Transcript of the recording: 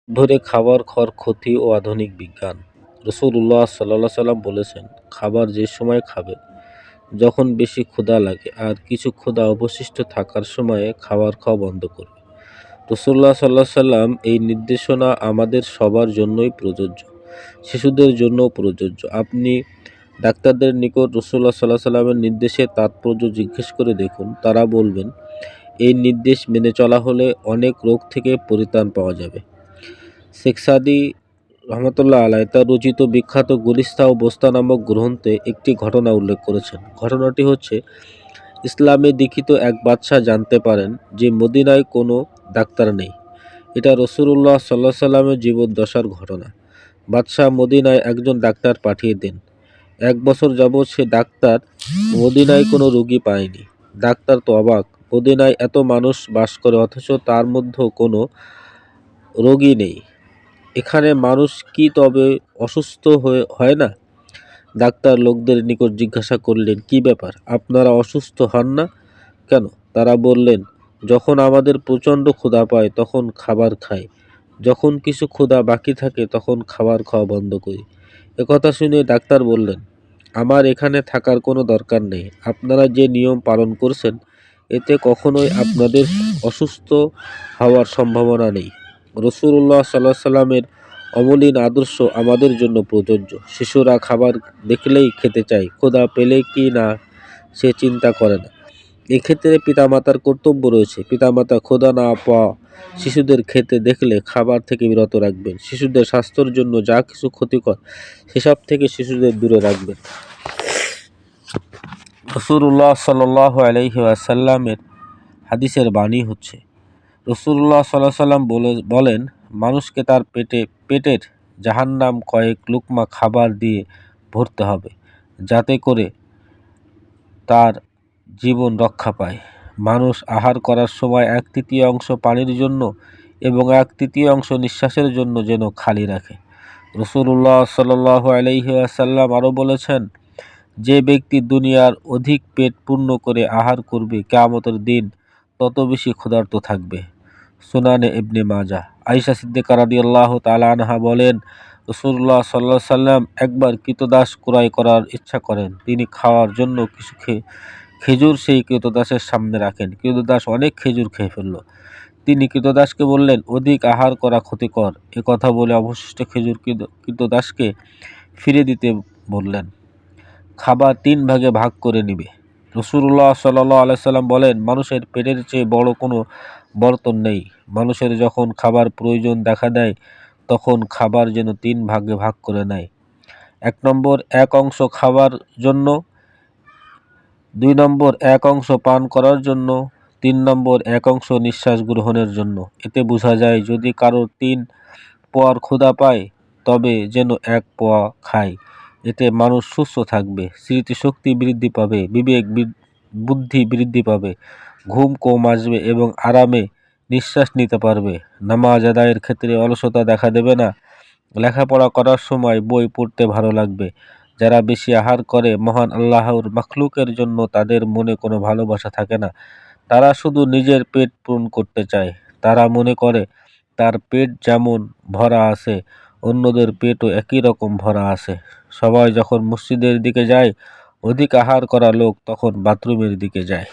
ধরে খাবার খাওয়ার ক্ষতি ও আধুনিক বিজ্ঞান। রাসূলুল্লাহ সাল্লাল্লাহু আলাইহি সাল্লাম বলেছেন, খাবার যে সময় খাবে যখন বেশি ক্ষুধা লাগে আর কিছু ক্ষুধা অবশিষ্ট থাকার সময়ে খাবার খাওয়া বন্ধ করবে। রাসূলুল্লাহ সাল্লাল্লাহু আলাইহি সাল্লাম এই নির্দেশনা আমাদের সবার জন্যই প্রযোজ্য, শিশুদের জন্যও প্রযোজ্য। আপনি ডাক্তারদের নিকট রাসূলুল্লাহ সাল্লাল্লাহু আলাইহি সাল্লামের নির্দেশের তাৎপর্য জিজ্ঞেস করে দেখুন, তারা বলবেন এই নির্দেশ মেনে চলা হলে অনেক রোগ থেকে পরিত্রাণ পাওয়া যাবে। শেখ সাদী রহমতুল্লাহ আলাই তার রচিত বিখ্যাত গুলিস্তা ও বোস্তা নামক গ্রন্থে একটি ঘটনা উল্লেখ করেছেন। ঘটনাটি হচ্ছে, ইসলামে দীক্ষিত এক বাদশাহ জানতে পারেন যে মদিনায় কোনো ডাক্তার নেই। এটা রাসূলুল্লাহ সাল্লাল্লাহু আলাইহি সাল্লামের জীবদ্দশার ঘটনা। বাদশাহ মদিনায় একজন ডাক্তার পাঠিয়ে দেন। 1 বছর যাবৎ সে ডাক্তার মদিনায় কোনো রোগী পায়নি। ডাক্তার তো অবাক, মদিনায় এত মানুষ বাস করে অথচ তার মধ্যে কোনো রোগী নেই। এখানে মানুষ কি তবে অসুস্থ হয় না? ডাক্তার লোকদের নিকট জিজ্ঞাসা করলেন, কি ব্যাপার, আপনারা অসুস্থ হন না কেন? তারা বললেন, যখন আমাদের প্রচণ্ড ক্ষুধা পায় তখন খাবার খাই, যখন কিছু ক্ষুধা বাকি থাকে তখন খাবার খাওয়া বন্ধ করি। একথা শুনে ডাক্তার বললেন, আমার এখানে থাকার কোনো দরকার নেই। আপনারা যে নিয়ম পালন করছেন এতে কখনোই আপনাদের অসুস্থ হওয়ার সম্ভাবনা নেই। রাসূলুল্লাহ সাল্লাল্লাহু আলাইহি সাল্লামের অমলিন আদর্শ আমাদের জন্য প্রযোজ্য। শিশুরা খাবার দেখলেই খেতে চায়, ক্ষুধা পেলে কি না সে চিন্তা করে না। এক্ষেত্রে পিতামাতার কর্তব্য রয়েছে। পিতামাতা ক্ষুধা না পাওয়া শিশুদের খেতে দেখলে খাবার থেকে বিরত রাখবেন। শিশুদের স্বাস্থ্যের জন্য যা কিছু ক্ষতিকর সেসব থেকে শিশুদের দূরে রাখবেন। রাসূলুল্লাহ সাল্লাল্লাহু আলাইহি ওয়াসাল্লামের হাদিসের বাণী হচ্ছে, রাসূলুল্লাহ সাল্লাল্লাহু আলাইহি সাল্লাম বলেন, মানুষকে তার পেটের জাহান্নাম কয়েক লুকমা খাবার দিয়ে ভরতে হবে, যাতে করে তার জীবন রক্ষা পায়। মানুষ আহার করার সময় 1/3 পানির জন্য এবং 1/3 নিঃশ্বাসের জন্য যেন খালি রাখে। রাসূলুল্লাহ সাল্লাল্লাহু আলাইহি ওয়াসাল্লাম আরও বলেছেন, যে ব্যক্তি দুনিয়ার অধিক পেট পূর্ণ করে আহার করবে কিয়ামতের দিন তত বেশি ক্ষুধার্ত থাকবে। সুনানে ইবনে মাজাহ। আয়েশা সিদ্দিকা রাদিয়াল্লাহু তাআলা আনহা বলেন, রাসূলুল্লাহ সাল্লাল্লাহু আলাইহি সাল্লাম একবার কৃতদাস ক্রয় করার ইচ্ছা করেন। তিনি খাওয়ার জন্য কিছু খেজুর সেই কৃতদাসের সামনে রাখেন। কৃতদাস অনেক খেজুর খেয়ে ফেলল। তিনি কৃতদাসকে বললেন, অধিক আহার করা ক্ষতিকর। কথা বলে অবশিষ্ট খেজুর কৃতদাসকে ফিরে দিতে বললেন। খাবার 3 ভাগে ভাগ করে নিবে। রাসূলুল্লাহ সাল্লাল্লাহু আলাইহি সাল্লাম বলেন, মানুষের পেটের চেয়ে বড় কোনো বর্তন নেই। মানুষের যখন খাবার প্রয়োজন দেখা দেয় তখন খাবার যেন 3 ভাগে ভাগ করে নেয়। 1 নম্বর 1 অংশ খাবার জন্য, 2 নম্বর 1 অংশ পান করার জন্য, 3 নম্বর 1 অংশ নিঃশ্বাস গ্রহণের জন্য। এতে বোঝা যায় যদি কারোর 3 পোয়ার ক্ষুধা পায় তবে যেন 1 পোয়া খায়। এতে মানুষ সুস্থ থাকবে, স্মৃতিশক্তি বৃদ্ধি পাবে, বিবেক বুদ্ধি বৃদ্ধি পাবে, ঘুম কম আসবে এবং আরামে নিঃশ্বাস নিতে পারবে। নামাজ আদায়ের ক্ষেত্রে অলসতা দেখা দেবে না। লেখাপড়া করার সময় বই পড়তে ভালো লাগবে। যারা বেশি আহার করে মহান আল্লাহর মাখলুকের জন্য তাদের মনে কোনো ভালোবাসা থাকে না। তারা শুধু নিজের পেট পূরণ করতে চায়। তারা মনে করে তার পেট যেমন ভরা আছে অন্যদের পেটও একই রকম ভরা আছে। সবাই যখন মসজিদের দিকে যায়, অধিক আহার করা লোক তখন বাথরুমের দিকে যায়।